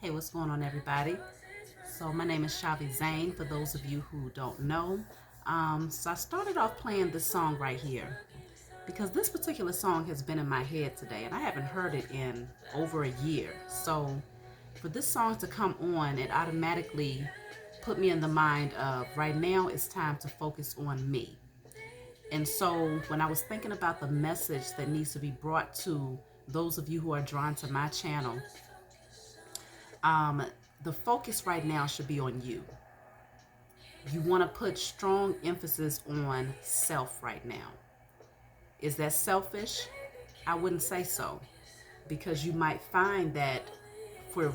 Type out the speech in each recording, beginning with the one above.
Hey, what's going on, everybody? So, my name is Shavi Zane, for those of you who don't know. So, I started off playing this song right here because this particular song has been in my head today and I haven't heard it in over a year. So, for this song to come on, it automatically put me in the mind of right now it's time to focus on me. And so, when I was thinking about the message that needs to be brought to those of you who are drawn to my channel, um, the focus right now should be on you. You want to put strong emphasis on self right now. Is that selfish? I wouldn't say so, because you might find that for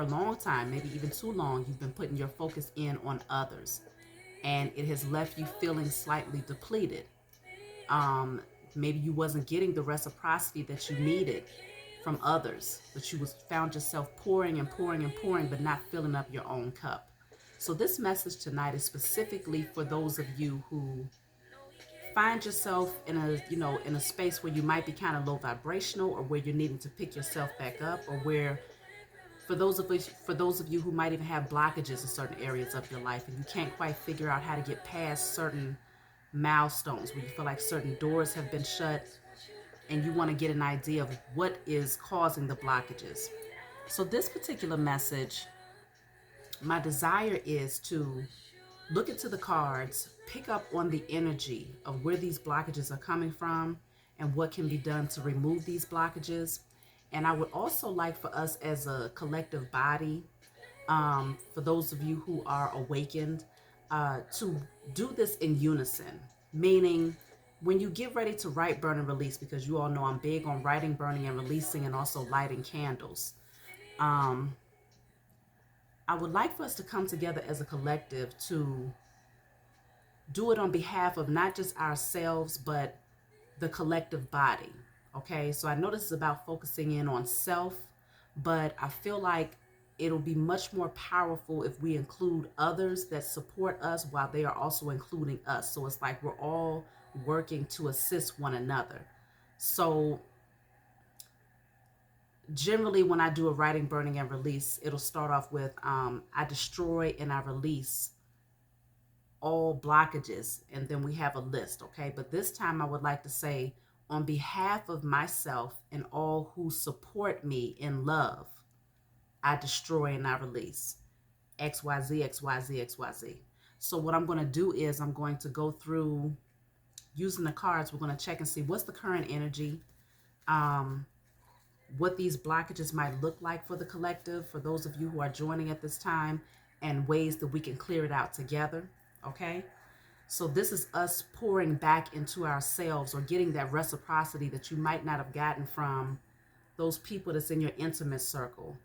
a long time, maybe even too long, you've been putting your focus in on others, and it has left you feeling slightly depleted. Um, Maybe you wasn't getting the reciprocity that you needed from others, but you was found yourself pouring and pouring and pouring, but not filling up your own cup. So this message tonight is specifically for those of you who find yourself in a space where you might be kind of low vibrational, or where you're needing to pick yourself back up, or where for those of you who might even have blockages in certain areas of your life and you can't quite figure out how to get past certain milestones, where you feel like certain doors have been shut and you want to get an idea of what is causing the blockages. So this particular message, my desire is to look into the cards, pick up on the energy of where these blockages are coming from and what can be done to remove these blockages. And I would also like for us as a collective body, for those of you who are awakened, to do this in unison, meaning when you get ready to write, burn, and release, because you all know I'm big on writing, burning, and releasing, and also lighting candles. Um, I would like for us to come together as a collective to do it on behalf of not just ourselves, but the collective body. Okay, so I know this is about focusing in on self, but I feel like it'll be much more powerful if we include others that support us while they are also including us. So it's like we're all working to assist one another. So generally, when I do a writing, burning, and release, it'll start off with I destroy and I release all blockages, and then we have a list. Okay, but this time I would like to say, on behalf of myself and all who support me in love, I destroy and I release XYZ, XYZ, XYZ. So what I'm going to do is I'm going to go through using the cards. We're going to check and see what's the current energy, um, what these blockages might look like for the collective, for those of you who are joining at this time, and ways that we can clear it out together. Okay. So this is us pouring back into ourselves, or getting that reciprocity that you might not have gotten from those people that's in your intimate circle.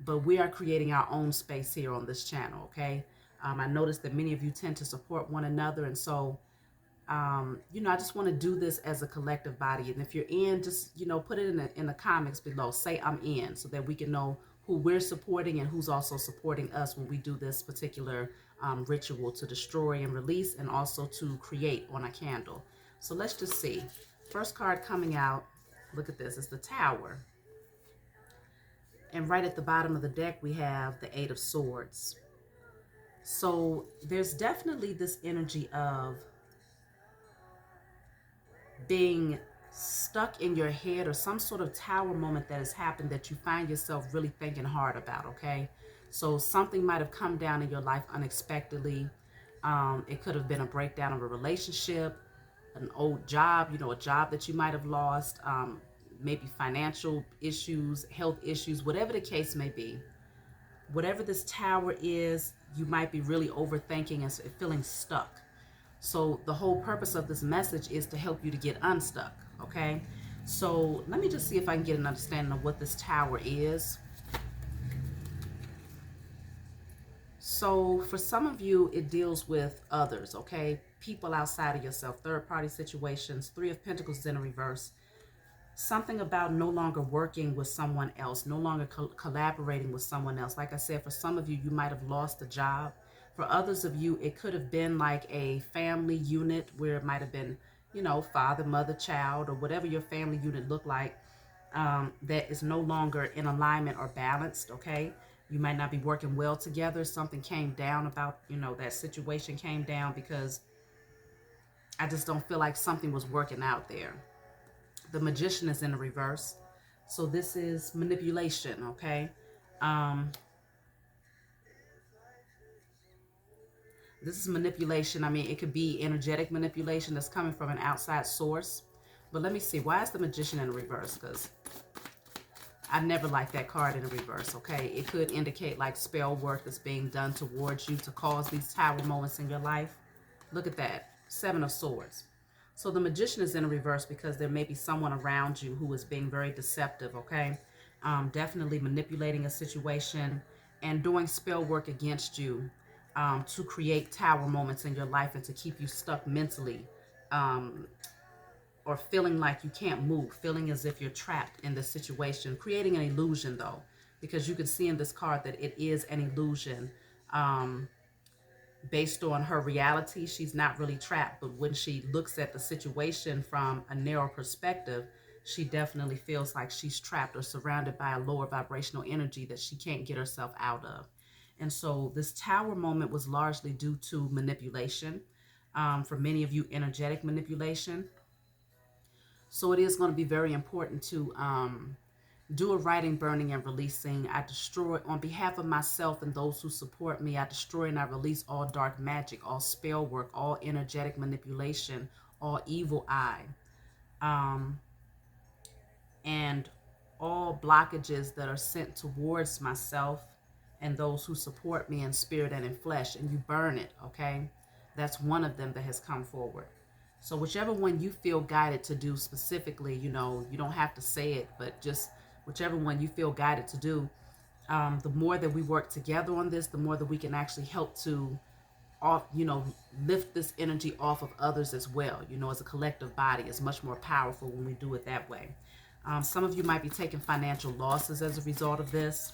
But we are creating our own space here on this channel, okay? I noticed that many of you tend to support one another. And so, I just want to do this as a collective body. And if you're in, just, put it in the comments below. Say I'm in, so that we can know who we're supporting and who's also supporting us when we do this particular ritual to destroy and release, and also to create on a candle. So let's just see. First card coming out, look at this, it's the Tower. And right at the bottom of the deck, we have the Eight of Swords. So there's definitely this energy of being stuck in your head, or some sort of tower moment that has happened that you find yourself really thinking hard about, okay? So something might have come down in your life unexpectedly. It could have been a breakdown of a relationship, an old job, a job that you might have lost, maybe financial issues, health issues, whatever the case may be. Whatever this tower is, you might be really overthinking and feeling stuck. So the whole purpose of this message is to help you to get unstuck, okay? So let me just see if I can get an understanding of what this tower is. So for some of you, it deals with others, okay? People outside of yourself, third-party situations. Three of Pentacles is in a reverse. Something about no longer working with someone else, no longer collaborating with someone else. Like I said, for some of you, you might have lost a job. For others of you, it could have been like a family unit where it might have been, father, mother, child, or whatever your family unit looked like, that is no longer in alignment or balanced, okay? You might not be working well together. Something came down about, that situation came down because I just don't feel like something was working out there. The Magician is in the reverse. So this is manipulation, okay? This is manipulation. I mean, it could be energetic manipulation that's coming from an outside source. But let me see. Why is the Magician in the reverse? Because I never liked that card in the reverse, okay? It could indicate like spell work that's being done towards you to cause these tower moments in your life. Look at that. 7 of Swords. So the Magician is in the reverse because there may be someone around you who is being very deceptive, okay? Definitely manipulating a situation and doing spell work against you to create tower moments in your life and to keep you stuck mentally, or feeling like you can't move, feeling as if you're trapped in this situation, creating an illusion though, because you can see in this card that it is an illusion. Based on her reality, she's not really trapped, but when she looks at the situation from a narrow perspective, she definitely feels like she's trapped or surrounded by a lower vibrational energy that she can't get herself out of. And so this tower moment was largely due to manipulation. For many of you, energetic manipulation. So it is going to be very important to do a writing, burning, and releasing. I destroy, on behalf of myself and those who support me, I destroy and I release all dark magic, all spell work, all energetic manipulation, all evil eye, and all blockages that are sent towards myself and those who support me in spirit and in flesh. And you burn it, okay? That's one of them that has come forward. So whichever one you feel guided to do specifically, you don't have to say it, but just whichever one you feel guided to do, the more that we work together on this, the more that we can actually help to lift this energy off of others as well. As a collective body, it's much more powerful when we do it that way. Some of you might be taking financial losses as a result of this,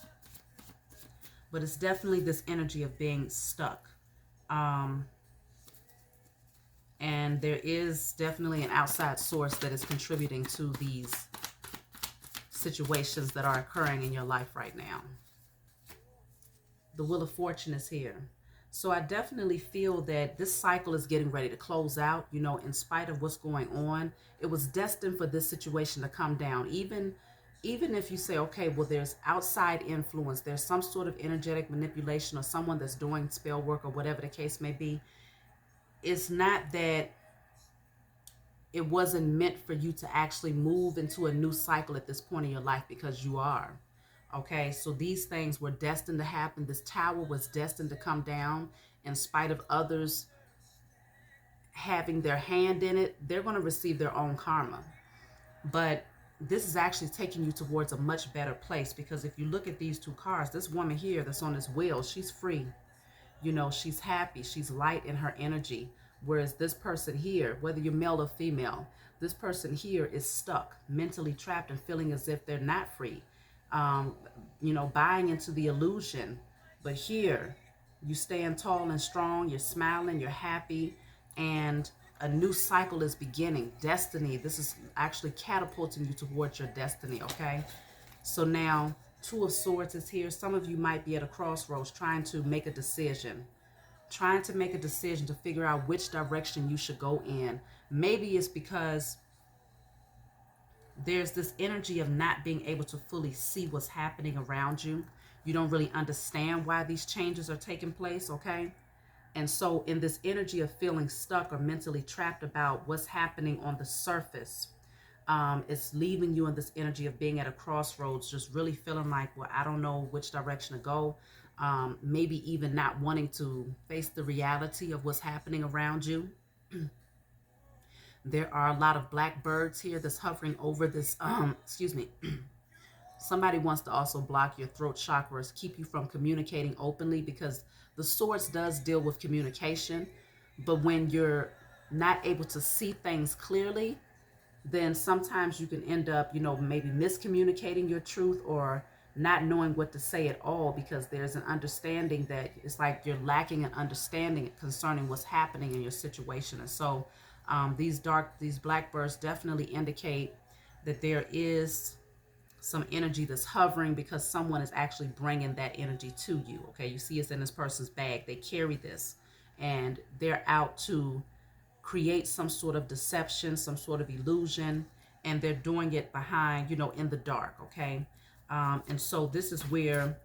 but it's definitely this energy of being stuck. And there is definitely an outside source that is contributing to these situations that are occurring in your life right now. The Wheel of Fortune is here. So I definitely feel that this cycle is getting ready to close out. In spite of what's going on, it was destined for this situation to come down. Even if you say, okay, well, there's outside influence, there's some sort of energetic manipulation or someone that's doing spell work or whatever the case may be, it's not that it wasn't meant for you to actually move into a new cycle at this point in your life, because you are. Okay, so these things were destined to happen. This tower was destined to come down in spite of others having their hand in it. They're going to receive their own karma. But this is actually taking you towards a much better place, because if you look at these two cards, this woman here that's on this wheel, she's free. She's happy. She's light in her energy. Whereas this person here, whether you're male or female, this person here is stuck, mentally trapped, and feeling as if they're not free. Buying into the illusion. But here, you stand tall and strong. You're smiling. You're happy. And a new cycle is beginning. Destiny. This is actually catapulting you towards your destiny, okay? So now, Two of Swords is here. Some of you might be at a crossroads trying to make a decision. Trying to make a decision to figure out which direction you should go in. Maybe it's because there's this energy of not being able to fully see what's happening around you. You don't really understand why these changes are taking place, okay? And so in this energy of feeling stuck or mentally trapped about what's happening on the surface, it's leaving you in this energy of being at a crossroads, just really feeling like, well, I don't know which direction to go. Maybe even not wanting to face the reality of what's happening around you. There are a lot of black birds here that's hovering over this, excuse me. Somebody wants to also block your throat chakras, keep you from communicating openly, because the Swords does deal with communication. But when you're not able to see things clearly, then sometimes you can end up, maybe miscommunicating your truth or not knowing what to say at all, because there's an understanding that it's like you're lacking an understanding concerning what's happening in your situation. And so these blackbirds definitely indicate that there is some energy that's hovering because someone is actually bringing that energy to you. Okay, you see it's in this person's bag. They carry this and they're out to create some sort of deception, some sort of illusion, and they're doing it behind, in the dark. Okay, and so this is where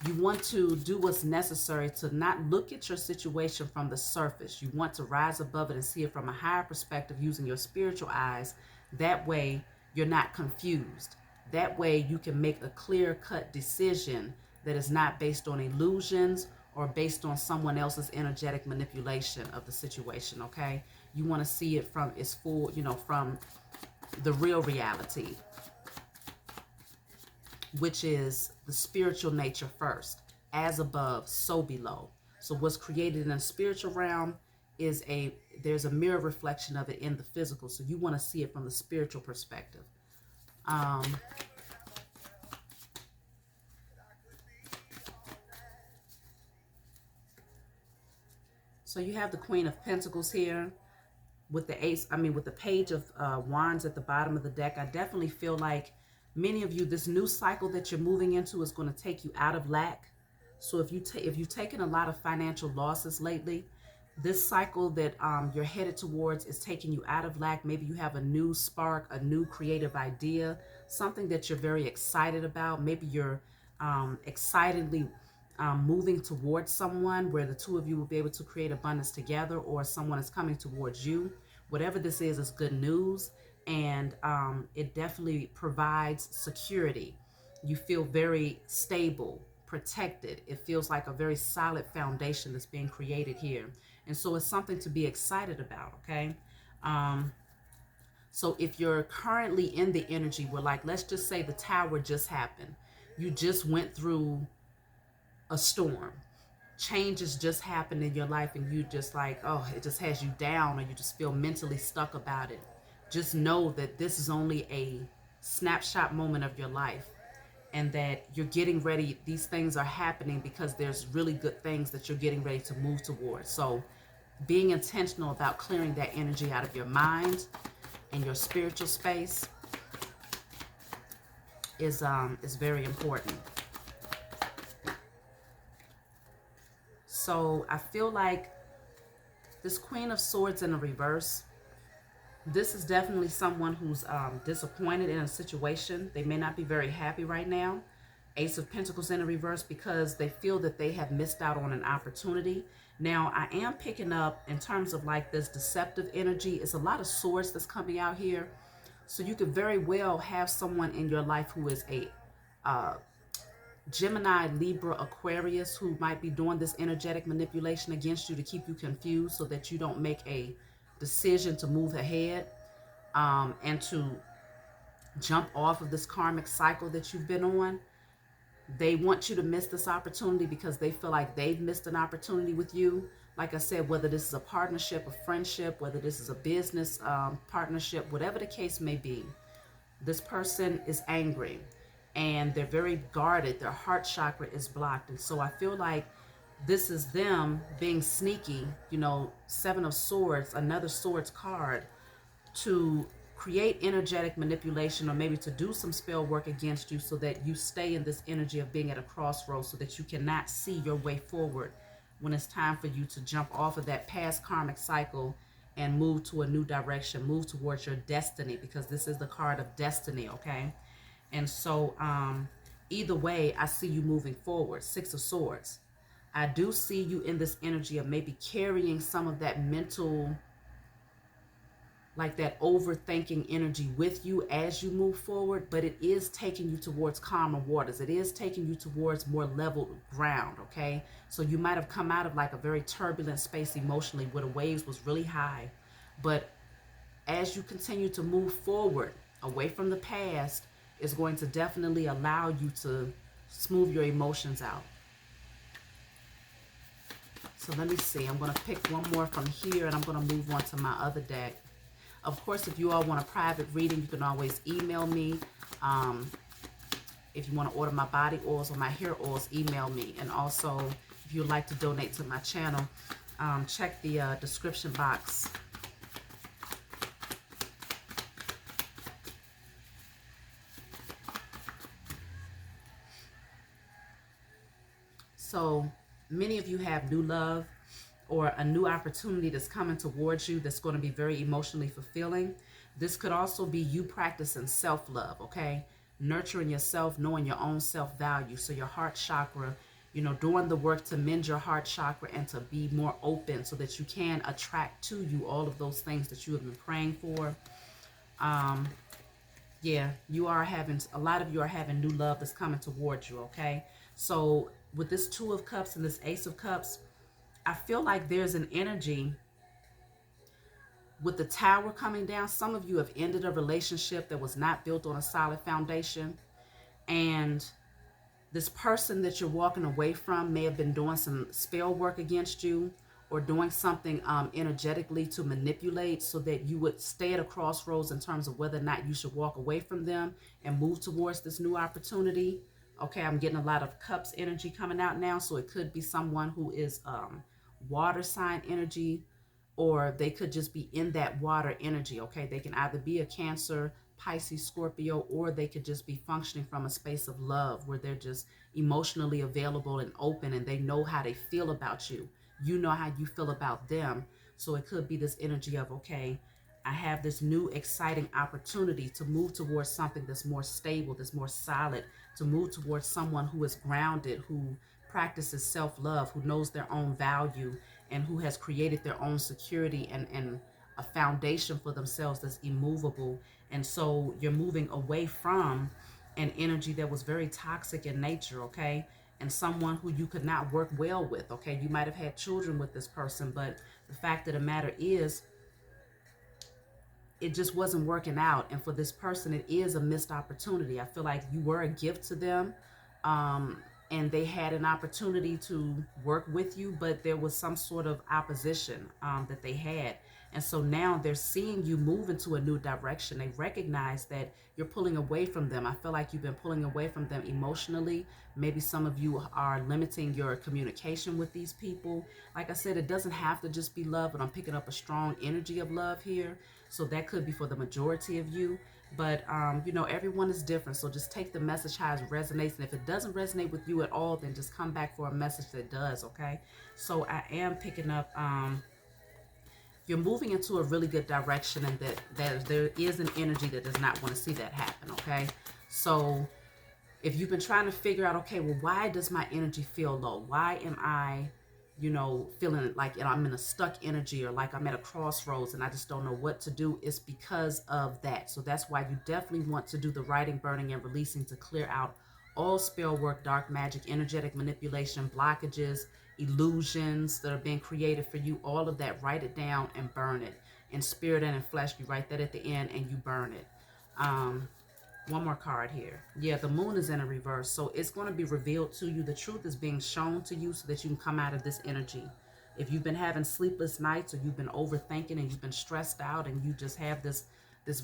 you want to do what's necessary to not look at your situation from the surface. You want to rise above it and see it from a higher perspective using your spiritual eyes. That way, you're not confused. That way, you can make a clear-cut decision that is not based on illusions or based on someone else's energetic manipulation of the situation, okay? You want to see it from its full, from the real reality, which is the spiritual nature first. As above, so below. So what's created in the spiritual realm is there's a mirror reflection of it in the physical. So you want to see it from the spiritual perspective. So you have the Queen of Pentacles here with the Page of Wands at the bottom of the deck. I definitely feel like many of you, this new cycle that you're moving into is going to take you out of lack. So if you've taken a lot of financial losses lately, this cycle that you're headed towards is taking you out of lack. Maybe you have a new spark, a new creative idea, something that you're very excited about. Maybe you're excitedly moving towards someone where the two of you will be able to create abundance together, or someone is coming towards you. Whatever this is good news, and it definitely provides security. You feel very stable, protected. It feels like a very solid foundation that's being created here. And so it's something to be excited about, okay? So if you're currently in the energy where, like, let's just say the tower just happened. You just went through a storm. Changes just happened in your life and you just like, oh, it just has you down, or you just feel mentally stuck about it. Just know that this is only a snapshot moment of your life, and that you're getting ready. These things are happening because there's really good things that you're getting ready to move towards. So being intentional about clearing that energy out of your mind and your spiritual space is very important. So I feel like this Queen of Swords in the reverse, this is definitely someone who's disappointed in a situation. They may not be very happy right now. Ace of Pentacles in the reverse, because they feel that they have missed out on an opportunity. Now, I am picking up in terms of like this deceptive energy. It's a lot of swords that's coming out here. So you could very well have someone in your life who is a Gemini, Libra, Aquarius, who might be doing this energetic manipulation against you to keep you confused so that you don't make a decision to move ahead and to jump off of this karmic cycle that you've been on. They want you to miss this opportunity because they feel like they've missed an opportunity with you. Like I said, whether this is a partnership, a friendship, whether this is a business partnership, whatever the case may be, this person is angry and they're very guarded. Their heart chakra is blocked. And so I feel like this is them being sneaky, Seven of Swords, another swords card, to create energetic manipulation, or maybe to do some spell work against you so that you stay in this energy of being at a crossroads, so that you cannot see your way forward when it's time for you to jump off of that past karmic cycle and move to a new direction, move towards your destiny, because this is the card of destiny, okay? And so either way, I see you moving forward. Six of Swords. I do see you in this energy of maybe carrying some of that mental, like that overthinking energy with you as you move forward, but it is taking you towards calmer waters. It is taking you towards more leveled ground, okay? So you might have come out of like a very turbulent space emotionally where the waves was really high, but as you continue to move forward away from the past, it's going to definitely allow you to smooth your emotions out. So let me see. I'm going to pick one more from here, and I'm going to move on to my other deck. Of course, if you all want a private reading, you can always email me. If you want to order my body oils or my hair oils, email me. And also, if you'd like to donate to my channel, check the description box. So many of you have new love or a new opportunity that's coming towards you that's going to be very emotionally fulfilling. This could also be you practicing self-love, okay? Nurturing yourself, knowing your own self-value. So your heart chakra, doing the work to mend your heart chakra and to be more open so that you can attract to you all of those things that you have been praying for. Yeah, a lot of you are having new love that's coming towards you, okay? So with this Two of Cups and this Ace of Cups, I feel like there's an energy with the Tower coming down. Some of you have ended a relationship that was not built on a solid foundation. And this person that you're walking away from may have been doing some spell work against you or doing something energetically to manipulate so that you would stay at a crossroads in terms of whether or not you should walk away from them and move towards this new opportunity. Okay, I'm getting a lot of Cups energy coming out now. So it could be someone who is water sign energy, or they could just be in that water energy. Okay, they can either be a Cancer, Pisces, Scorpio, or they could just be functioning from a space of love where they're just emotionally available and open and they know how they feel about you. You know how you feel about them. So it could be this energy of, okay, I have this new exciting opportunity to move towards something that's more stable, that's more solid, to move towards someone who is grounded, who practices self-love, who knows their own value, and who has created their own security and a foundation for themselves that's immovable. And so you're moving away from an energy that was very toxic in nature, okay? And someone who you could not work well with, okay? You might have had children with this person, but the fact of the matter is, it just wasn't working out. And for this person, it is a missed opportunity. I feel like you were a gift to them. And they had an opportunity to work with you, but there was some sort of opposition that they had. And so now they're seeing you move into a new direction. They recognize that you're pulling away from them. I feel like you've been pulling away from them emotionally. Maybe some of you are limiting your communication with these people. Like I said, it doesn't have to just be love, but I'm picking up a strong energy of love here. So that could be for the majority of you. But, everyone is different. So just take the message how it resonates. And if it doesn't resonate with you at all, then just come back for a message that does, okay? So I am picking up, you're moving into a really good direction, and that there is an energy that does not want to see that happen, okay? So if you've been trying to figure out, okay, well, why does my energy feel low? Why am I, feeling like I'm in a stuck energy, or like I'm at a crossroads and I just don't know what to do? It's because of that. So that's why you definitely want to do the writing, burning, and releasing to clear out all spell work, dark magic, energetic manipulation, blockages, illusions that are being created for you. All of that, write it down and burn it. In spirit and in flesh, you write that at the end and you burn it. One more card here. Yeah, the moon is in a reverse. So it's going to be revealed to you. The truth is being shown to you so that you can come out of this energy. If you've been having sleepless nights, or you've been overthinking and you've been stressed out, and you just have this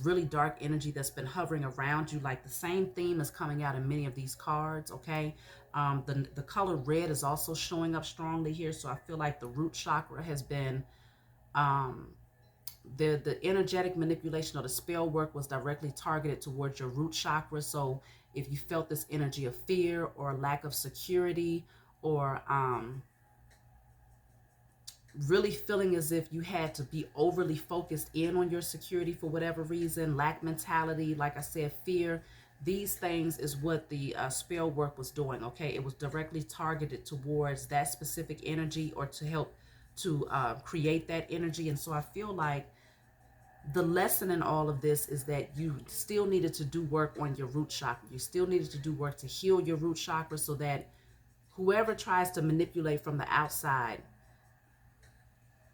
really dark energy that's been hovering around you, like the same theme is coming out in many of these cards, okay? The color red is also showing up strongly here. So I feel like the root chakra has been... the energetic manipulation or the spell work was directly targeted towards your root chakra. So if you felt this energy of fear or lack of security, or really feeling as if you had to be overly focused in on your security for whatever reason, lack mentality, like I said, fear, these things is what the spell work was doing, okay? It was directly targeted towards that specific energy, or to help to create that energy. And so I feel like the lesson in all of this is that you still needed to do work on your root chakra. You still needed to do work to heal your root chakra, so that whoever tries to manipulate from the outside,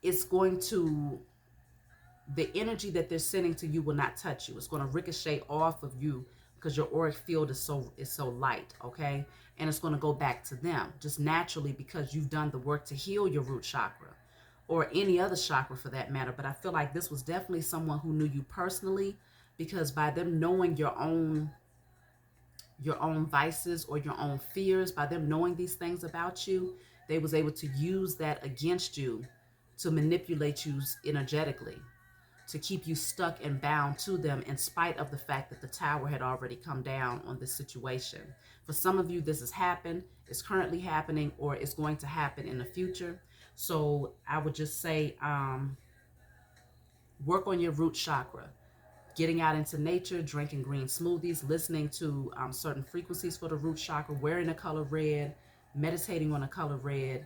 it's going to, the energy that they're sending to you will not touch you. It's going to ricochet off of you because your auric field is so light, okay? And it's going to go back to them just naturally because you've done the work to heal your root chakra, or any other chakra for that matter. But I feel like this was definitely someone who knew you personally, because by them knowing your own vices or your own fears, by them knowing these things about you, they was able to use that against you to manipulate you energetically, to keep you stuck and bound to them in spite of the fact that the tower had already come down on this situation. For some of you, this has happened, it's currently happening, or it's going to happen in the future. So I would just say, work on your root chakra. Getting out into nature, drinking green smoothies, listening to certain frequencies for the root chakra, wearing the color red, meditating on the color red,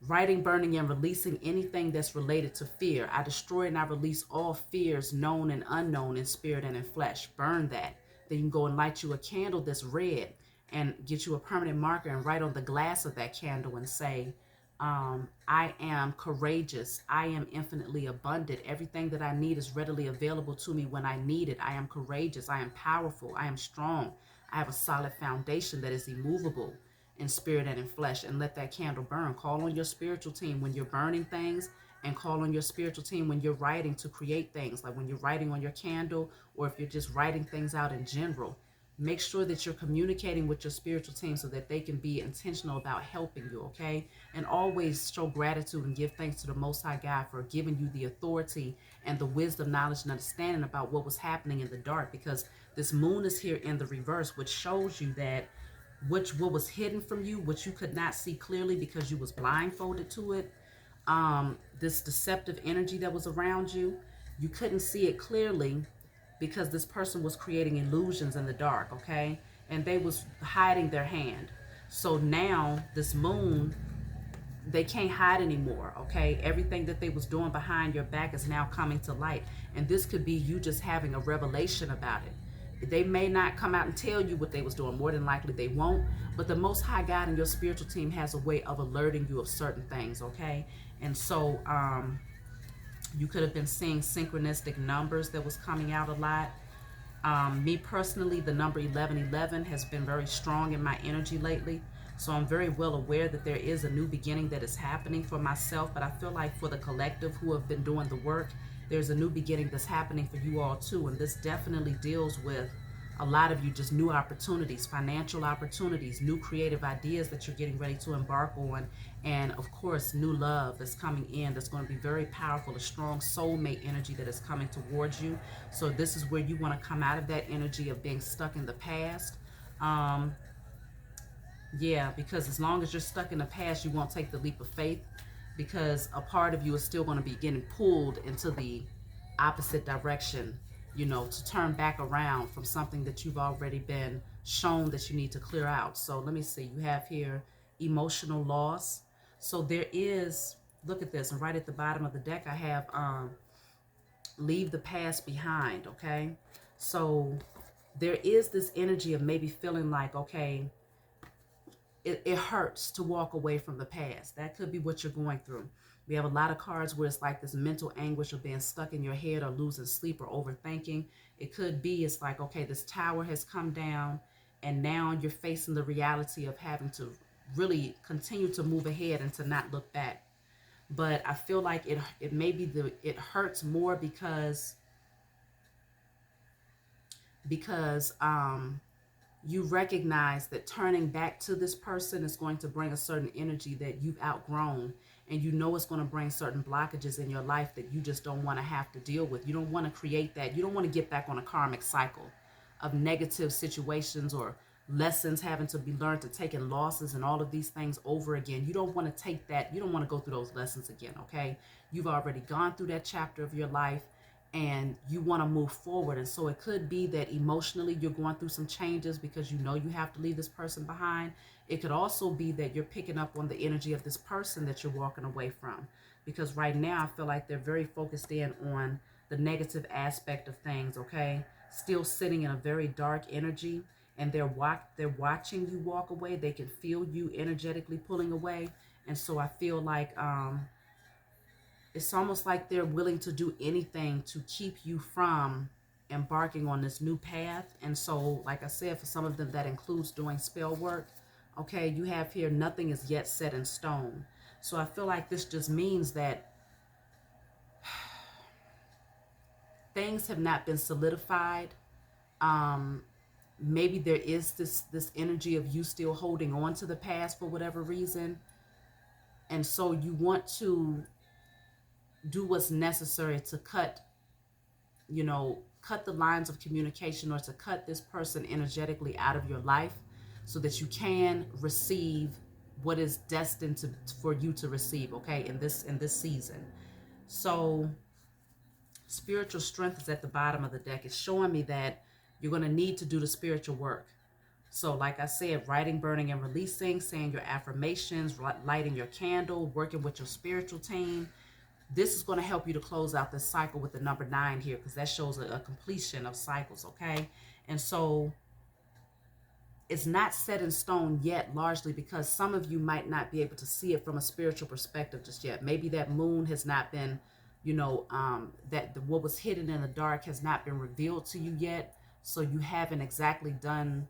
writing, burning, and releasing anything that's related to fear. I destroy and I release all fears, known and unknown, in spirit and in flesh. Burn that. Then you can go and light you a candle that's red and get you a permanent marker and write on the glass of that candle and say, I am courageous. I am infinitely abundant. Everything that I need is readily available to me when I need it. I am courageous. I am powerful. I am strong. I have a solid foundation that is immovable in spirit and in flesh. And let that candle burn. Call on your spiritual team when you're burning things, and call on your spiritual team when you're writing to create things, like when you're writing on your candle, or if you're just writing things out in general. Make sure that you're communicating with your spiritual team so that they can be intentional about helping you, okay? And always show gratitude and give thanks to the Most High God for giving you the authority and the wisdom, knowledge, and understanding about what was happening in the dark, because this moon is here in the reverse, which shows you that what was hidden from you, which you could not see clearly because you was blindfolded to it, this deceptive energy that was around you, you couldn't see it clearly because this person was creating illusions in the dark, okay? And they was hiding their hand. So now this moon, they can't hide anymore, okay? Everything that they was doing behind your back is now coming to light. And this could be you just having a revelation about it. They may not come out and tell you what they was doing. More than likely they won't. But the Most High God and your spiritual team has a way of alerting you of certain things, okay? And so you could have been seeing synchronistic numbers that was coming out a lot. Me personally, the number 1111 has been very strong in my energy lately. So I'm very well aware that there is a new beginning that is happening for myself. But I feel like for the collective who have been doing the work, there's a new beginning that's happening for you all too. And this definitely deals with a lot of you, just new opportunities, financial opportunities, new creative ideas that you're getting ready to embark on. And of course, new love that's coming in that's going to be very powerful, a strong soulmate energy that is coming towards you. So this is where you want to come out of that energy of being stuck in the past. Yeah, because as long as you're stuck in the past, you won't take the leap of faith, because a part of you is still going to be getting pulled into the opposite direction, you know, to turn back around from something that you've already been shown that you need to clear out. So let me see, you have here emotional loss. So there is, look at this, and right at the bottom of the deck I have leave the past behind, okay? So there is this energy of maybe feeling like, okay, it hurts to walk away from the past. That could be what you're going through. We have a lot of cards where it's like this mental anguish of being stuck in your head or losing sleep or overthinking. It could be it's like, okay, this tower has come down and now you're facing the reality of having to really continue to move ahead and to not look back. But I feel like it may be it hurts more because you recognize that turning back to this person is going to bring a certain energy that you've outgrown, and you know it's going to bring certain blockages in your life that you just don't want to have to deal with. You don't want to create that. You don't want to get back on a karmic cycle of negative situations or lessons having to be learned, to taking losses and all of these things over again. You don't want to take that. You don't want to go through those lessons again, okay? You've already gone through that chapter of your life and you want to move forward. And so it could be that emotionally you're going through some changes because you know you have to leave this person behind. It could also be that you're picking up on the energy of this person that you're walking away from, because right now I feel like they're very focused in on the negative aspect of things, okay? Still sitting in a very dark energy, and they're watching you walk away. They can feel you energetically pulling away. And so I feel like it's almost like they're willing to do anything to keep you from embarking on this new path. And so, like I said, for some of them that includes doing spell work. Okay, you have here, nothing is yet set in stone. So I feel like this just means that things have not been solidified. Maybe there is this energy of you still holding on to the past for whatever reason. And so you want to do what's necessary to cut the lines of communication, or to cut this person energetically out of your life, so that you can receive what is destined for you to receive, okay, in this season. So spiritual strength is at the bottom of the deck. It's showing me that you're going to need to do the spiritual work. So like I said, writing, burning, and releasing, saying your affirmations, lighting your candle, working with your spiritual team. This is going to help you to close out this cycle with the number 9 here, because that shows a completion of cycles, okay? And so it's not set in stone yet, largely because some of you might not be able to see it from a spiritual perspective just yet. Maybe that moon has not been, what was hidden in the dark has not been revealed to you yet. So you haven't exactly done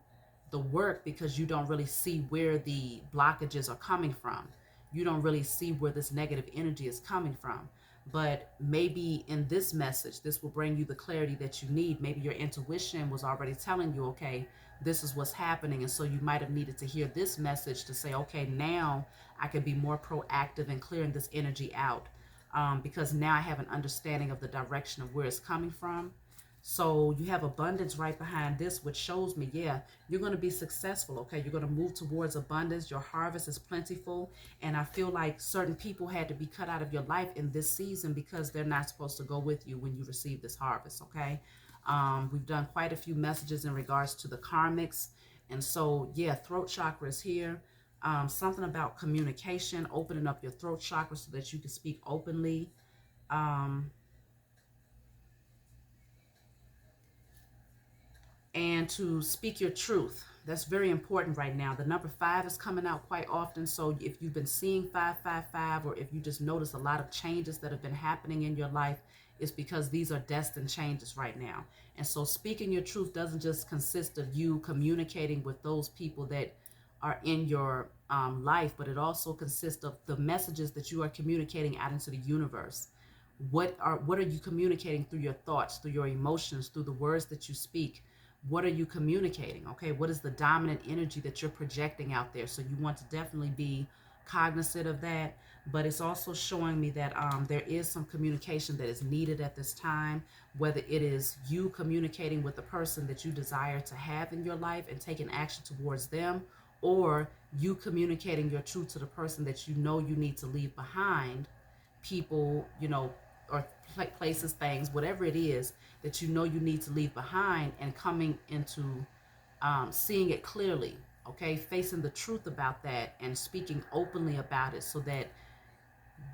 the work, because you don't really see where the blockages are coming from. You don't really see where this negative energy is coming from. But maybe in this message, this will bring you the clarity that you need. Maybe your intuition was already telling you, okay, this is what's happening. And so you might have needed to hear this message to say, okay, now I can be more proactive in clearing this energy out, because now I have an understanding of the direction of where it's coming from. So you have abundance right behind this, which shows me, yeah, you're going to be successful, okay? You're going to move towards abundance. Your harvest is plentiful. And I feel like certain people had to be cut out of your life in this season, because they're not supposed to go with you when you receive this harvest, okay? We've done quite a few messages in regards to the karmics. And so, yeah, throat chakra is here. Something about communication, opening up your throat chakra so that you can speak openly. And to speak your truth. That's very important right now. The number 5 is coming out quite often. So if you've been seeing 555, or if you just notice a lot of changes that have been happening in your life, it's because these are destined changes right now. And so speaking your truth doesn't just consist of you communicating with those people that are in your life, but it also consists of the messages that you are communicating out into the universe. What are you communicating through your thoughts, through your emotions, through the words that you speak? What are you communicating? Okay, what is the dominant energy that you're projecting out there? So you want to definitely be cognizant of that. But it's also showing me that there is some communication that is needed at this time, whether it is you communicating with the person that you desire to have in your life and taking action towards them, or you communicating your truth to the person that you know you need to leave behind, people, or places, things, whatever it is that you know you need to leave behind, and coming into seeing it clearly, okay, facing the truth about that and speaking openly about it, so that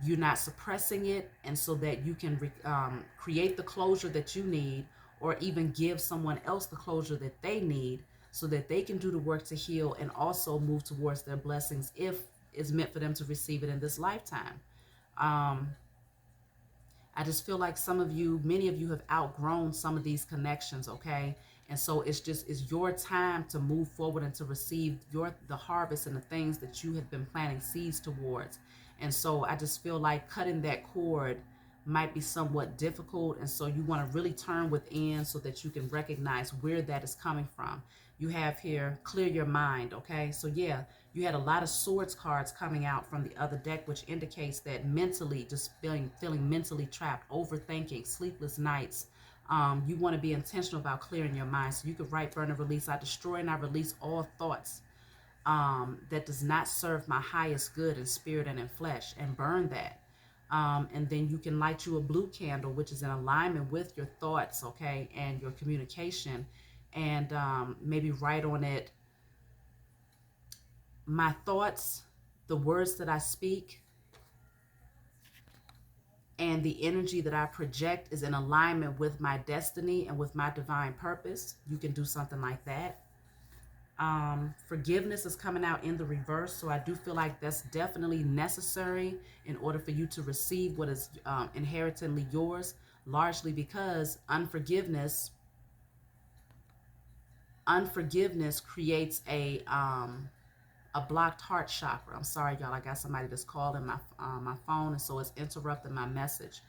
you're not suppressing it, and so that you can create the closure that you need, or even give someone else the closure that they need, so that they can do the work to heal and also move towards their blessings if it's meant for them to receive it in this lifetime. I just feel like many of you have outgrown some of these connections, okay? And so it's your time to move forward and to receive the harvest and the things that you have been planting seeds towards. And so I just feel like cutting that cord might be somewhat difficult. And so you want to really turn within so that you can recognize where that is coming from. You have here, clear your mind, okay? So yeah, you had a lot of swords cards coming out from the other deck, which indicates that mentally, just feeling mentally trapped, overthinking, sleepless nights. You want to be intentional about clearing your mind. So you could write, burn, and release. I destroy and I release all thoughts that does not serve my highest good in spirit and in flesh, and burn that. And then you can light you a blue candle, which is in alignment with your thoughts, okay, and your communication. And maybe write on it, my thoughts, the words that I speak, and the energy that I project is in alignment with my destiny and with my divine purpose. You can do something like that. Forgiveness is coming out in the reverse. So I do feel like that's definitely necessary in order for you to receive what is inherently yours, largely because unforgiveness creates a blocked heart chakra. I'm sorry, y'all. I got somebody that's calling my phone, and so it's interrupting my message.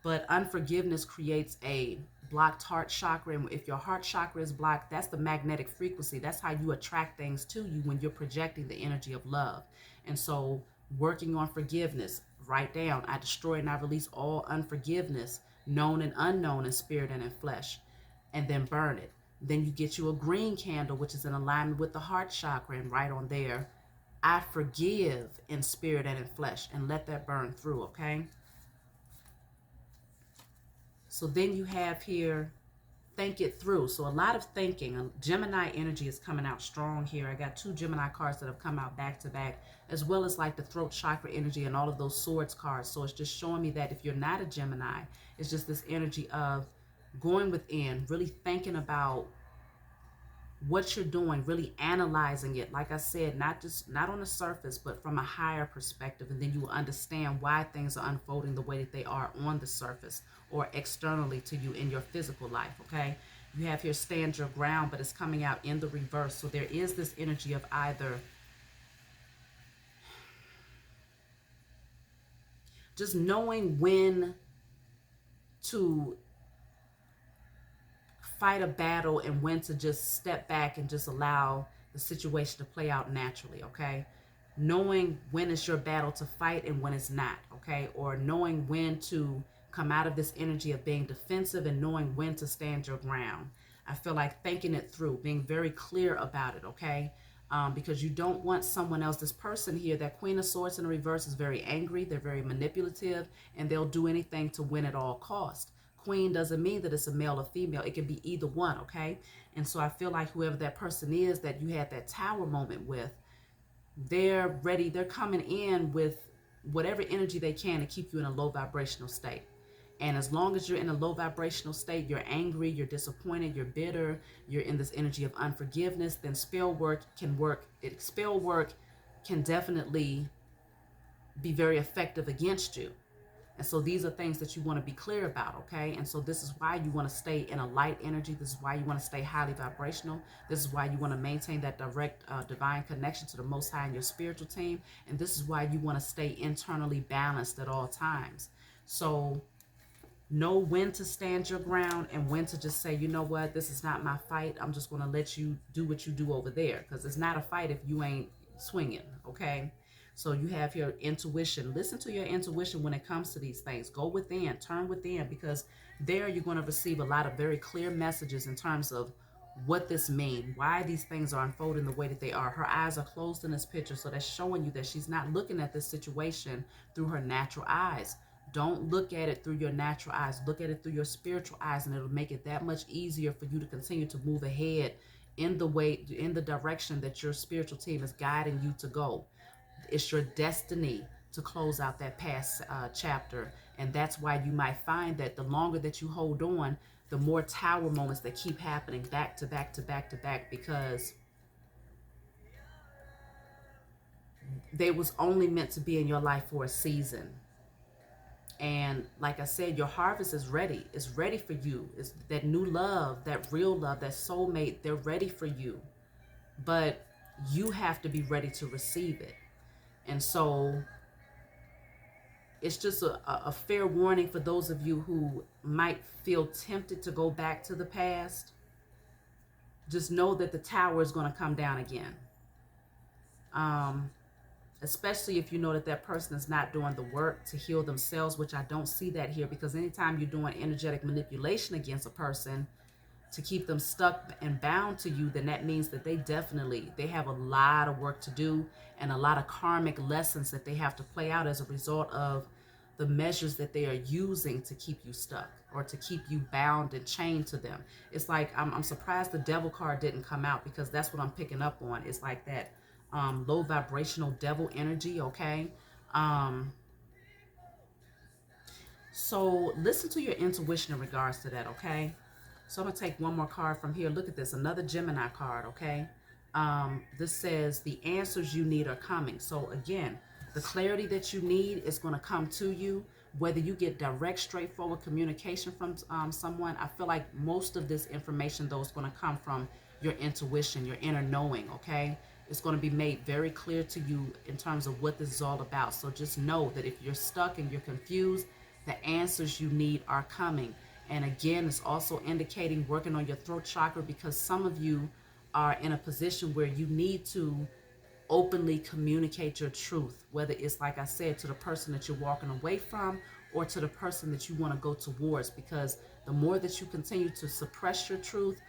But unforgiveness creates a blocked heart chakra, and if your heart chakra is blocked, that's the magnetic frequency. That's how you attract things to you when you're projecting the energy of love. And so working on forgiveness, Write down, I destroy and I release all unforgiveness, known and unknown, in spirit and in flesh, and then burn it. Then you get you a green candle, which is in alignment with the heart chakra, and write on there, I forgive in spirit and in flesh, and let that burn through, okay? So then you have here, think it through. So a lot of thinking. Gemini energy is coming out strong here. I got 2 Gemini cards that have come out back to back, as well as like the throat chakra energy and all of those swords cards. So it's just showing me that if you're not a Gemini, it's just this energy of going within, really thinking about what you're doing, really analyzing it. Like I said, not on the surface, but from a higher perspective. And then you will understand why things are unfolding the way that they are on the surface or externally to you in your physical life, okay? You have here stand your ground, but it's coming out in the reverse. So there is this energy of either just knowing when to fight a battle and when to just step back and just allow the situation to play out naturally, okay? Knowing when it's your battle to fight and when it's not, okay? Or knowing when to come out of this energy of being defensive and knowing when to stand your ground. I feel like thinking it through, being very clear about it, okay? Because you don't want someone else. This person here, that Queen of Swords in the reverse, is very angry. They're very manipulative, and they'll do anything to win at all cost. Queen doesn't mean that it's a male or female. It can be either one, okay? And so I feel like whoever that person is that you had that tower moment with, they're ready. They're coming in with whatever energy they can to keep you in a low vibrational state. And as long as you're in a low vibrational state, you're angry, you're disappointed, you're bitter, you're in this energy of unforgiveness, then spell work can work. Spell work can definitely be very effective against you. And so these are things that you want to be clear about, okay? And so this is why you want to stay in a light energy. This is why you want to stay highly vibrational. This is why you want to maintain that direct divine connection to the Most High in your spiritual team. And this is why you want to stay internally balanced at all times. So know when to stand your ground and when to just say, you know what, this is not my fight. I'm just going to let you do what you do over there, because it's not a fight if you ain't swinging, okay? So you have your intuition. Listen to your intuition when it comes to these things. Go within, turn within, because there you're going to receive a lot of very clear messages in terms of what this means, why these things are unfolding the way that they are. Her eyes are closed in this picture, so that's showing you that she's not looking at this situation through her natural eyes. Don't look at it through your natural eyes. Look at it through your spiritual eyes, and it'll make it that much easier for you to continue to move ahead in the direction that your spiritual team is guiding you to go. It's your destiny to close out that past chapter. And that's why you might find that the longer that you hold on, the more tower moments that keep happening back to back to back to back, because they was only meant to be in your life for a season. And like I said, your harvest is ready. It's ready for you. It's that new love, that real love, that soulmate, they're ready for you. But you have to be ready to receive it. And so it's just a fair warning for those of you who might feel tempted to go back to the past. Just know that the tower is going to come down again. Especially if you know that that person is not doing the work to heal themselves, which I don't see that here, because anytime you're doing energetic manipulation against a person to keep them stuck and bound to you, then that means that they have a lot of work to do and a lot of karmic lessons that they have to play out as a result of the measures that they are using to keep you stuck or to keep you bound and chained to them. It's like, I'm surprised the devil card didn't come out, because that's what I'm picking up on. It's like that low vibrational devil energy, okay? So listen to your intuition in regards to that, okay? So I'm going to take one more card from here. Look at this, another Gemini card, okay? This says the answers you need are coming. So again, the clarity that you need is going to come to you, whether you get direct, straightforward communication from someone. I feel like most of this information, though, is going to come from your intuition, your inner knowing, okay? It's going to be made very clear to you in terms of what this is all about. So just know that if you're stuck and you're confused, the answers you need are coming. And again, it's also indicating working on your throat chakra, because some of you are in a position where you need to openly communicate your truth, whether it's, like I said, to the person that you're walking away from or to the person that you want to go towards. Because the more that you continue to suppress your truth,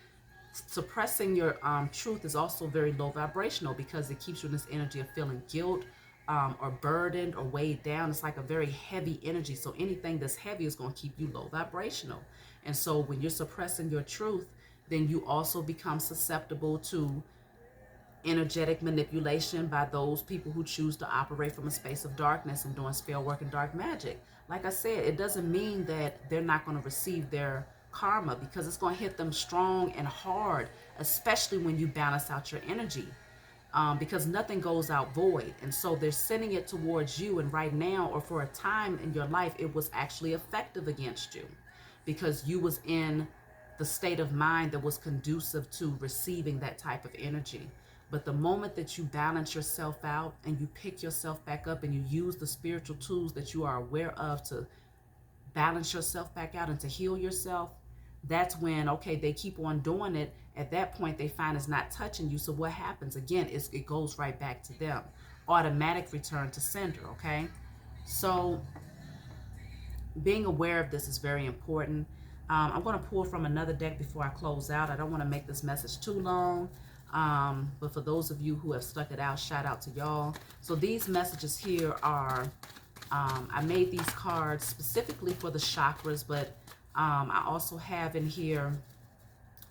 suppressing your truth is also very low vibrational, because it keeps you in this energy of feeling guilt, or burdened or weighed down. It's like a very heavy energy. So anything that's heavy is going to keep you low vibrational. And so when you're suppressing your truth, then you also become susceptible to energetic manipulation by those people who choose to operate from a space of darkness and doing spell work and dark magic. Like I said, it doesn't mean that they're not going to receive their karma, because it's going to hit them strong and hard, especially when you balance out your energy. Because nothing goes out void. And so they're sending it towards you. And right now, or for a time in your life, it was actually effective against you, because you was in the state of mind that was conducive to receiving that type of energy. But the moment that you balance yourself out and you pick yourself back up and you use the spiritual tools that you are aware of to balance yourself back out and to heal yourself, that's when, okay, they keep on doing it. At that point, they find it's not touching you. So what happens? Again, it goes right back to them. Automatic return to sender, okay? So being aware of this is very important. I'm going to pull from another deck before I close out. I don't want to make this message too long. But for those of you who have stuck it out, shout out to y'all. So these messages here are, I made these cards specifically for the chakras, but I also have in here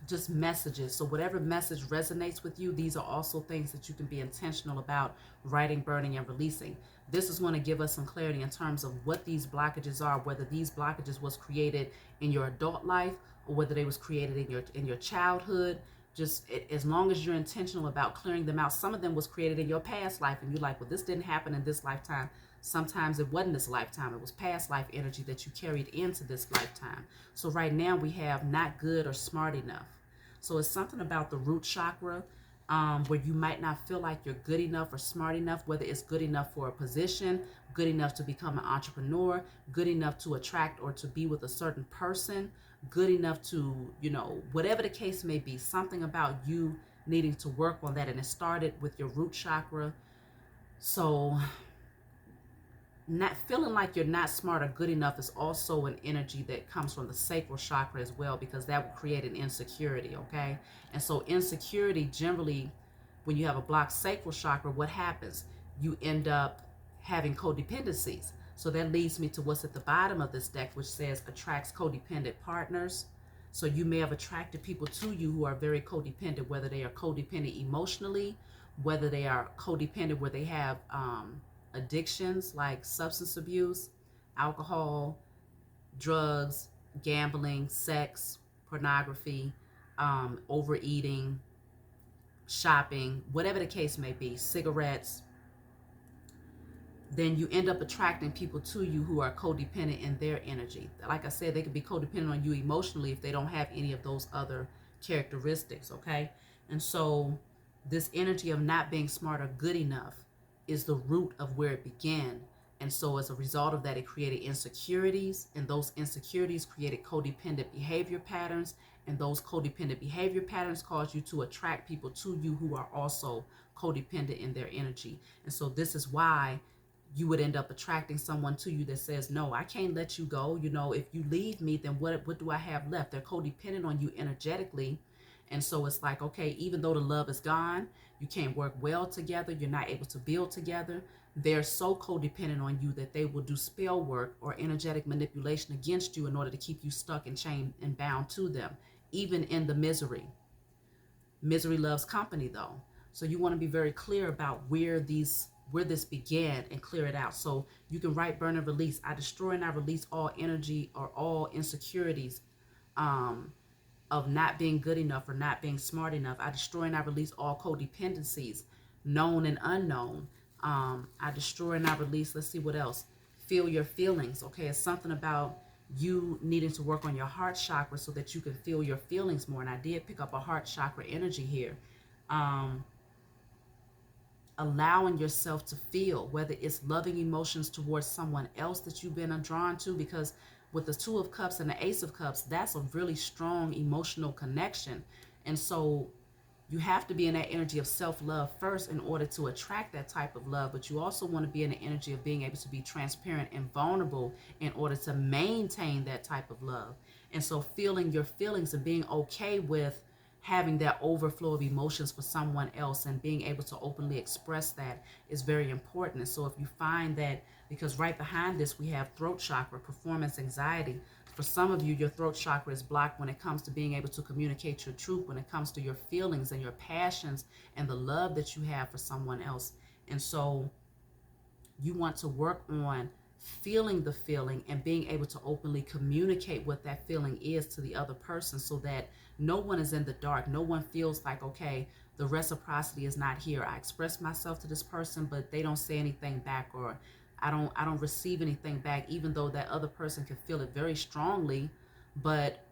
just messages. So whatever message resonates with you, these are also things that you can be intentional about writing, burning, and releasing. This is going to give us some clarity in terms of what these blockages are, whether these blockages was created in your adult life or whether they was created in your childhood. Just as long as you're intentional about clearing them out. Some of them was created in your past life and you're like, well, this didn't happen in this lifetime. Sometimes it wasn't this lifetime. It was past life energy that you carried into this lifetime. So right now we have not good or smart enough. So it's something about the root chakra, where you might not feel like you're good enough or smart enough, whether it's good enough for a position, good enough to become an entrepreneur, good enough to attract or to be with a certain person, good enough to, whatever the case may be, something about you needing to work on that. And it started with your root chakra. So not feeling like you're not smart or good enough is also an energy that comes from the sacral chakra as well, because that would create an insecurity, okay? And so insecurity, generally, when you have a blocked sacral chakra, what happens? You end up having codependencies. So that leads me to what's at the bottom of this deck, which says attracts codependent partners. So you may have attracted people to you who are very codependent, whether they are codependent emotionally, whether they are codependent where they have addictions like substance abuse, alcohol, drugs, gambling, sex, pornography, overeating, shopping, whatever the case may be, cigarettes. Then you end up attracting people to you who are codependent in their energy. Like I said, they could be codependent on you emotionally if they don't have any of those other characteristics, okay? And so this energy of not being smart or good enough is the root of where it began. And so as a result of that, it created insecurities, and those insecurities created codependent behavior patterns, and those codependent behavior patterns cause you to attract people to you who are also codependent in their energy. And so this is why you would end up attracting someone to you that says, no, I can't let you go. If you leave me, then what do I have left? They're codependent on you energetically. And so it's like, okay, even though the love is gone, you can't work well together, you're not able to build together, they're so codependent on you that they will do spell work or energetic manipulation against you in order to keep you stuck and chained and bound to them, even in the misery. Misery loves company, though. So you want to be very clear about where this began and clear it out. So you can write, burn, and release. I destroy and I release all energy or all insecurities of not being good enough or not being smart enough. I destroy and I release all codependencies, known and unknown. I destroy and I release, let's see what else. Feel your feelings, okay? It's something about you needing to work on your heart chakra so that you can feel your feelings more. And I did pick up a heart chakra energy here. Allowing yourself to feel, whether it's loving emotions towards someone else that you've been drawn to, because with the Two of Cups and the Ace of Cups, that's a really strong emotional connection. And so You have to be in that energy of self-love first in order to attract that type of love, but you also want to be in the energy of being able to be transparent and vulnerable in order to maintain that type of love. And so feeling your feelings and being okay with having that overflow of emotions for someone else and being able to openly express that is very important. And so if you find that, because right behind this we have throat chakra, performance anxiety. For some of you, your throat chakra is blocked when it comes to being able to communicate your truth, when it comes to your feelings and your passions and the love that you have for someone else. And so you want to work on feeling the feeling and being able to openly communicate what that feeling is to the other person, so that no one is in the dark. No one feels like, okay, the reciprocity is not here. I express myself to this person, but they don't say anything back, or I don't receive anything back, even though that other person can feel it very strongly, but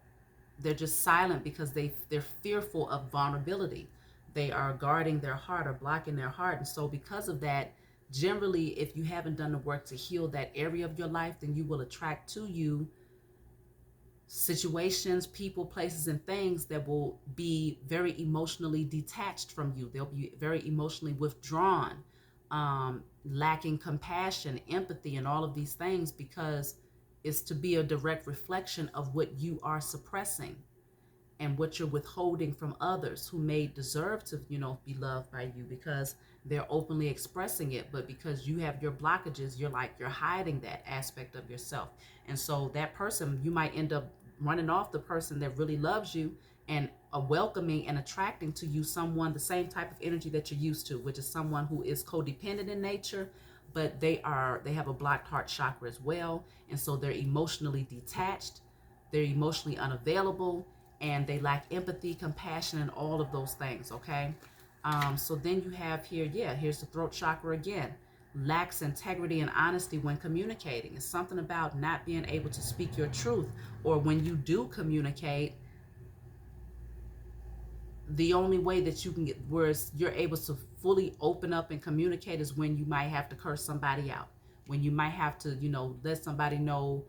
they're just silent because they're fearful of vulnerability. They are guarding their heart or blocking their heart. And so because of that, generally, if you haven't done the work to heal that area of your life, then you will attract to you situations, people, places, and things that will be very emotionally detached from you. They'll be very emotionally withdrawn, lacking compassion, empathy, and all of these things, because it's to be a direct reflection of what you are suppressing and what you're withholding from others who may deserve to, be loved by you, because they're openly expressing it. But because you have your blockages, you're hiding that aspect of yourself. And so that person, you might end up running off the person that really loves you and welcoming and attracting to you someone, the same type of energy that you're used to, which is someone who is codependent in nature, but they have a blocked heart chakra as well. And so they're emotionally detached, they're emotionally unavailable, and they lack empathy, compassion, and all of those things. Okay. So then you have here, here's the throat chakra again. Lacks integrity and honesty when communicating. It's something about not being able to speak your truth, or when you do communicate, the only way that you can get where you're able to fully open up and communicate is when you might have to curse somebody out, when you might have to, let somebody know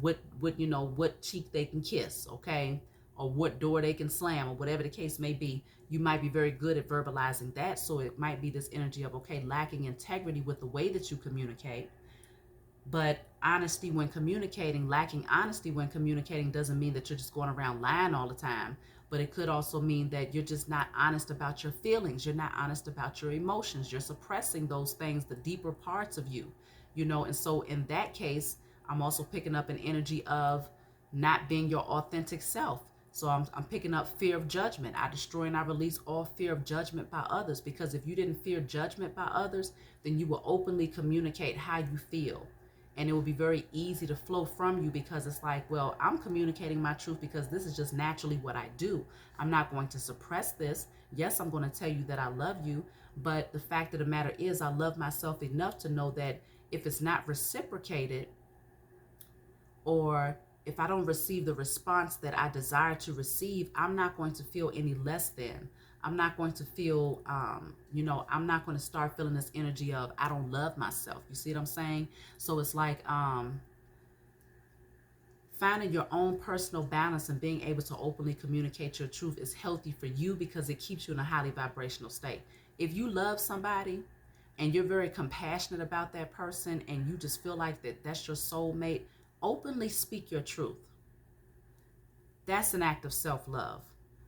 what cheek they can kiss, okay, or what door they can slam, or whatever the case may be. You might be very good at verbalizing that, so it might be this energy of, okay, lacking integrity with the way that you communicate. But honesty when communicating, lacking honesty when communicating, doesn't mean that you're just going around lying all the time. But it could also mean that you're just not honest about your feelings. You're not honest about your emotions. You're suppressing those things, the deeper parts of you, And so in that case, I'm also picking up an energy of not being your authentic self. So I'm picking up fear of judgment. I destroy and I release all fear of judgment by others, because if you didn't fear judgment by others, then you will openly communicate how you feel. And it will be very easy to flow from you, because it's like, well, I'm communicating my truth because this is just naturally what I do. I'm not going to suppress this. Yes, I'm going to tell you that I love you, but the fact of the matter is I love myself enough to know that if it's not reciprocated, or if I don't receive the response that I desire to receive, I'm not going to feel any less than. I'm not going to feel, I'm not going to start feeling this energy of I don't love myself. You see what I'm saying? So it's like finding your own personal balance and being able to openly communicate your truth is healthy for you, because it keeps you in a highly vibrational state. If you love somebody and you're very compassionate about that person, and you just feel like that's your soulmate, openly speak your truth. That's an act of self-love.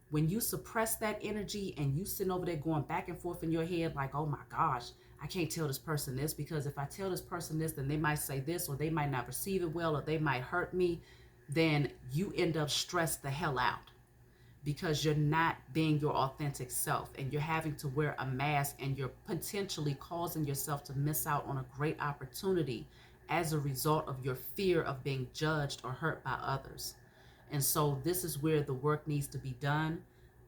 When you suppress that energy and you sitting over there going back and forth in your head like, oh my gosh, I can't tell this person this, because if I tell this person this, then they might say this, or they might not receive it well, or they might hurt me, then you end up stressed the hell out, because you're not being your authentic self, and you're having to wear a mask, and you're potentially causing yourself to miss out on a great opportunity as a result of your fear of being judged or hurt by others. And so this is where the work needs to be done.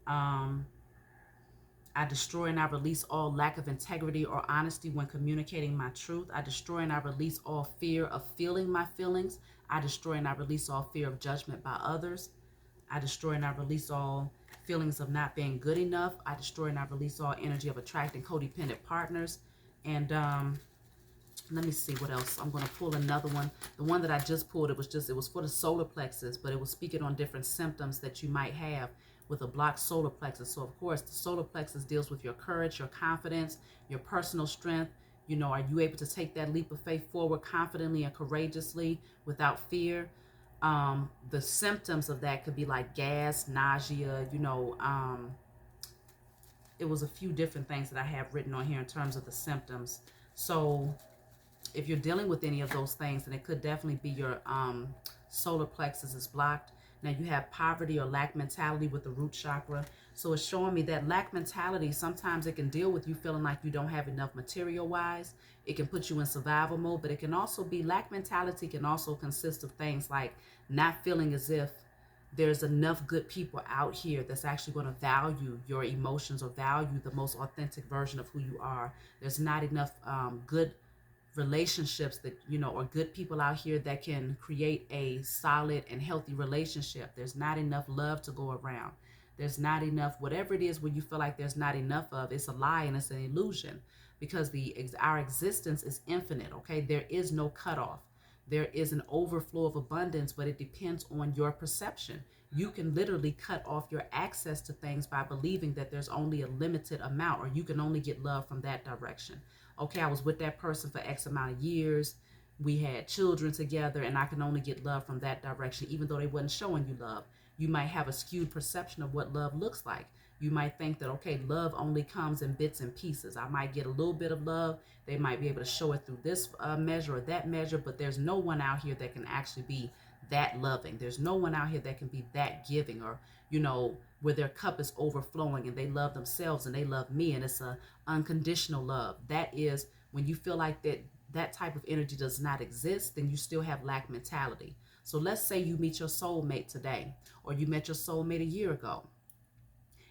I destroy and I release all lack of integrity or honesty when communicating my truth. I destroy and I release all fear of feeling my feelings. I destroy and I release all fear of judgment by others. I destroy and I release all feelings of not being good enough. I destroy and I release all energy of attracting codependent partners. And let me see what else. I'm going to pull another one. The one that I just pulled, it was for the solar plexus, but it was speaking on different symptoms that you might have with a blocked solar plexus. So of course, the solar plexus deals with your courage, your confidence, your personal strength. Are you able to take that leap of faith forward confidently and courageously without fear? The symptoms of that could be like gas, nausea, it was a few different things that I have written on here in terms of the symptoms. So if you're dealing with any of those things, then it could definitely be your solar plexus is blocked. Now you have poverty or lack mentality with the root chakra. So it's showing me that lack mentality, sometimes it can deal with you feeling like you don't have enough material wise. It can put you in survival mode, but it can also be, lack mentality can also consist of things like not feeling as if there's enough good people out here that's actually going to value your emotions or value the most authentic version of who you are. There's not enough good relationships that or good people out here that can create a solid and healthy relationship. There's not enough love to go around. There's not enough, whatever it is, when you feel like there's not enough of, it's a lie and it's an illusion, because our existence is infinite. Okay, there is no cutoff. There is an overflow of abundance, but it depends on your perception. You can literally cut off your access to things by believing that there's only a limited amount, or you can only get love from that direction. Okay, I was with that person for X amount of years. We had children together, and I can only get love from that direction, even though they wasn't showing you love. You might have a skewed perception of what love looks like. You might think that, okay, love only comes in bits and pieces. I might get a little bit of love. They might be able to show it through this measure or that measure, but there's no one out here that can actually be that loving. There's no one out here that can be that giving, or, where their cup is overflowing and they love themselves and they love me, and it's a unconditional love. That is when you feel like that type of energy does not exist, then you still have lack mentality. So let's say you meet your soulmate today, or you met your soulmate a year ago,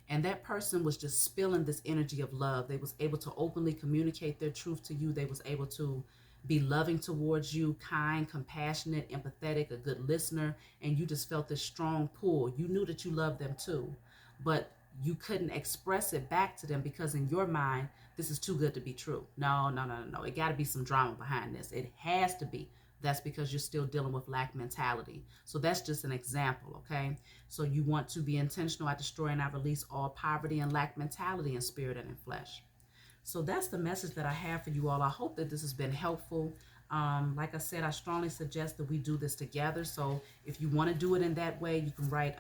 and that person was just spilling this energy of love. They was able to openly communicate their truth to you. They was able to be loving towards you, kind, compassionate, empathetic, a good listener, and you just felt this strong pull. You knew that you loved them too, but you couldn't express it back to them because in your mind, this is too good to be true. No, no, no, no, no. It got to be some drama behind this. It has to be. That's because you're still dealing with lack mentality. So that's just an example, okay? So you want to be intentional at destroying and release all poverty and lack mentality in spirit and in flesh. So that's the message that I have for you all. I hope that this has been helpful. Like I said, I strongly suggest that we do this together. So if you want to do it in that way, you can write,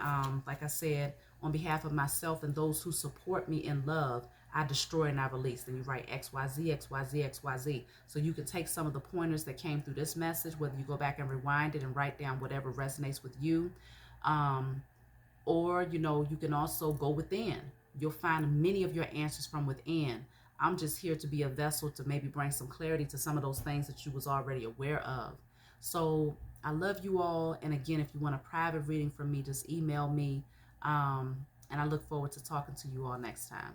like I said, on behalf of myself and those who support me in love, I destroy and I release. Then you write XYZ, XYZ, XYZ. So you can take some of the pointers that came through this message, whether you go back and rewind it and write down whatever resonates with you. Or, you can also go within. You'll find many of your answers from within. I'm just here to be a vessel to maybe bring some clarity to some of those things that you was already aware of. So I love you all. And again, if you want a private reading from me, just email me. And I look forward to talking to you all next time.